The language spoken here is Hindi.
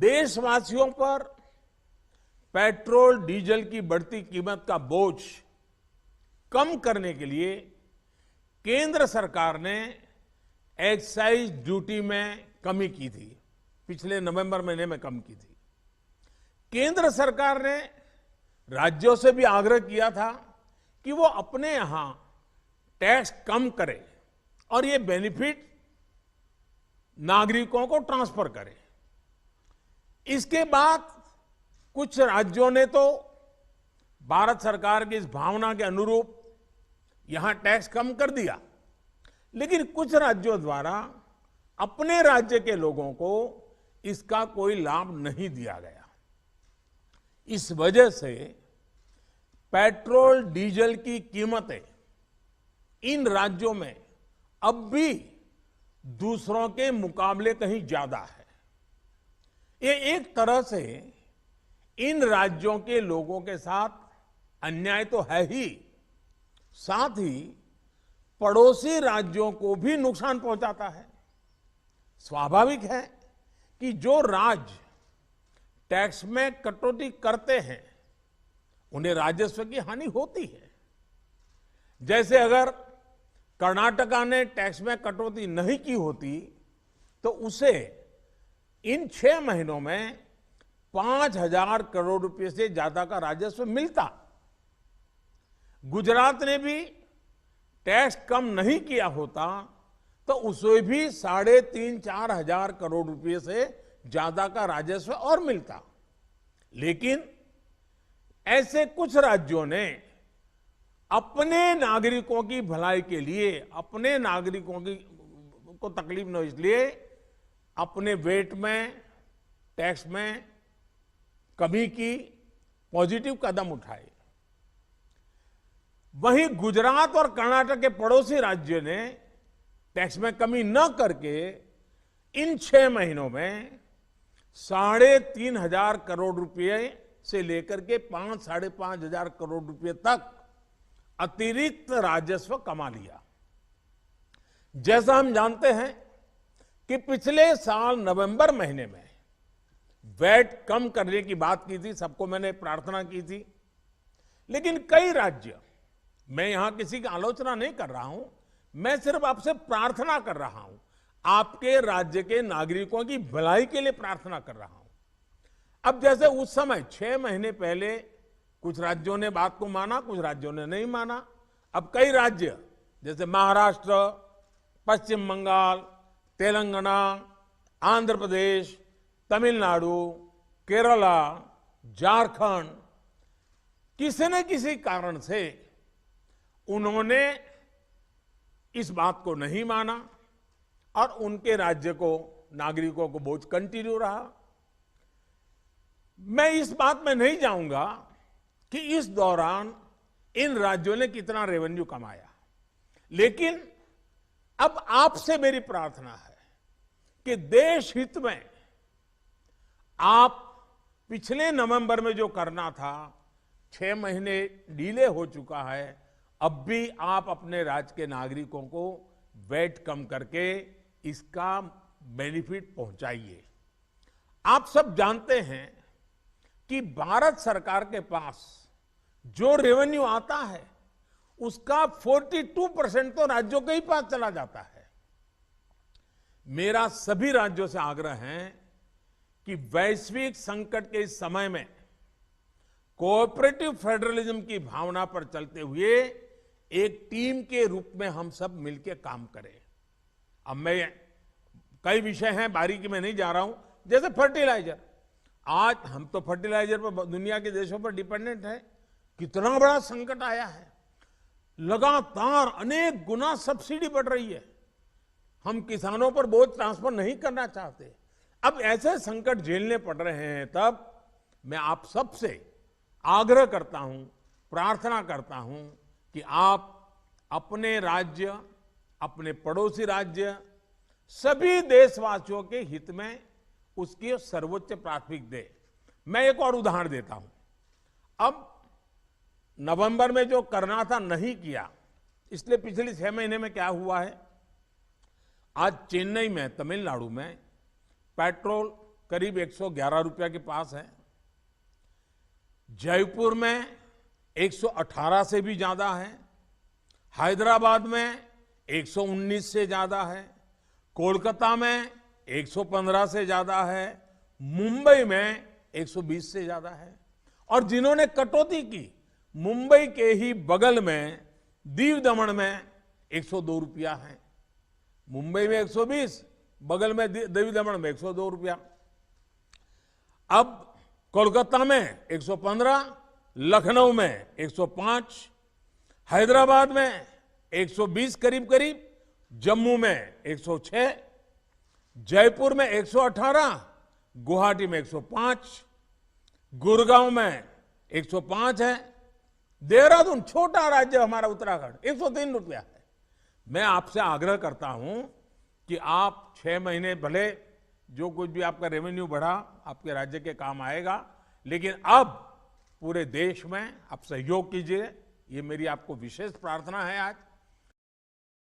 देशवासियों पर पेट्रोल डीजल की बढ़ती कीमत का बोझ कम करने के लिए केंद्र सरकार ने एक्साइज ड्यूटी में कमी की थी। पिछले नवंबर महीने में कम की थी। केंद्र सरकार ने राज्यों से भी आग्रह किया था कि वो अपने यहां टैक्स कम करे और ये बेनिफिट नागरिकों को ट्रांसफर करे। इसके बाद कुछ राज्यों ने तो भारत सरकार की इस भावना के अनुरूप यहां टैक्स कम कर दिया, लेकिन कुछ राज्यों द्वारा अपने राज्य के लोगों को इसका कोई लाभ नहीं दिया गया। इस वजह से पेट्रोल डीजल की कीमतें इन राज्यों में अब भी दूसरों के मुकाबले कहीं ज्यादा है। ये एक तरह से इन राज्यों के लोगों के साथ अन्याय तो है ही, साथ ही पड़ोसी राज्यों को भी नुकसान पहुंचाता है। स्वाभाविक है कि जो राज्य टैक्स में कटौती करते हैं उन्हें राजस्व की हानि होती है। जैसे अगर कर्नाटका ने टैक्स में कटौती नहीं की होती तो उसे इन 6 महीनों में 5,000 करोड़ रुपए से ज्यादा का राजस्व मिलता। गुजरात ने भी टैक्स कम नहीं किया होता तो उसे भी 3,500-4 हजार करोड़ रुपए से ज्यादा का राजस्व और मिलता। लेकिन ऐसे कुछ राज्यों ने अपने नागरिकों की भलाई के लिए, अपने नागरिकों की को तकलीफ न हो इसलिए अपने वेट में, टैक्स में कमी की, पॉजिटिव कदम उठाए। वहीं गुजरात और कर्नाटक के पड़ोसी राज्य ने टैक्स में कमी न करके इन 6 महीनों में 3,500 करोड़ रुपए से लेकर के 5-5.5 हजार करोड़ रुपए तक अतिरिक्त राजस्व कमा लिया। जैसा हम जानते हैं कि पिछले साल नवंबर महीने में वैट कम करने की बात की थी, सबको मैंने प्रार्थना की थी, लेकिन कई राज्य, मैं यहां किसी की आलोचना नहीं कर रहा हूं, मैं सिर्फ आपसे प्रार्थना कर रहा हूं, आपके राज्य के नागरिकों की भलाई के लिए प्रार्थना कर रहा हूं। अब जैसे उस समय 6 महीने पहले कुछ राज्यों ने बात को माना, कुछ राज्यों ने नहीं माना। अब कई राज्य जैसे महाराष्ट्र, पश्चिम बंगाल, तेलंगाना, आंध्र प्रदेश, तमिलनाडु, केरला, झारखंड, किसी न किसी कारण से उन्होंने इस बात को नहीं माना और उनके राज्य को, नागरिकों को बोझ कंटिन्यू रहा। मैं इस बात में नहीं जाऊंगा कि इस दौरान इन राज्यों ने कितना रेवेन्यू कमाया, लेकिन अब आपसे मेरी प्रार्थना है कि देश हित में आप पिछले नवंबर में जो करना था, 6 महीने डिले हो चुका है, अब भी आप अपने राज्य के नागरिकों को वैट कम करके इसका बेनिफिट पहुंचाइए। आप सब जानते हैं कि भारत सरकार के पास जो रेवेन्यू आता है उसका 42% तो राज्यों के ही पास चला जाता है। मेरा सभी राज्यों से आग्रह है कि वैश्विक संकट के इस समय में कोऑपरेटिव फेडरलिज्म की भावना पर चलते हुए एक टीम के रूप में हम सब मिलकर काम करें। अब मैं कई विषय हैं, बारीकी में नहीं जा रहा हूं, जैसे फर्टिलाइजर। आज हम तो फर्टिलाइजर पर दुनिया के देशों पर डिपेंडेंट है। कितना बड़ा संकट आया है, लगातार अनेक गुना सब्सिडी बढ़ रही है। हम किसानों पर बोझ ट्रांसफर नहीं करना चाहते। अब ऐसे संकट झेलने पड़ रहे हैं, तब मैं आप सबसे आग्रह करता हूं, प्रार्थना करता हूं कि आप अपने राज्य, अपने पड़ोसी राज्य, सभी देशवासियों के हित में उसकी सर्वोच्च प्राथमिकता दे। मैं एक और उदाहरण देता हूं। अब नवंबर में जो करना था नहीं किया, इसलिए पिछले 6 महीने में क्या हुआ है, आज चेन्नई में, तमिलनाडु में पेट्रोल करीब 111 रुपया के पास है। जयपुर में 118 से भी ज्यादा है। हैदराबाद में 119 से ज्यादा है। कोलकाता में 115 से ज्यादा है। मुंबई में 120 से ज्यादा है। और जिन्होंने कटौती की, मुंबई के ही बगल में दीव दमन में 102 रुपया है। मुंबई में 120, बगल में दीव दमन में 102 रुपया। अब कोलकाता में 115, लखनऊ में 105, हैदराबाद में 120 करीब करीब, जम्मू में 106, जयपुर में 118, गुवाहाटी में 105, गुड़गांव में 105 है। देहरादून, छोटा राज्य हमारा उत्तराखंड, 103 रुपया है। मैं आपसे आग्रह करता हूं कि आप 6 महीने भले जो कुछ भी आपका रेवेन्यू बढ़ा आपके राज्य के काम आएगा, लेकिन अब पूरे देश में आप सहयोग कीजिए। ये मेरी आपको विशेष प्रार्थना है आज।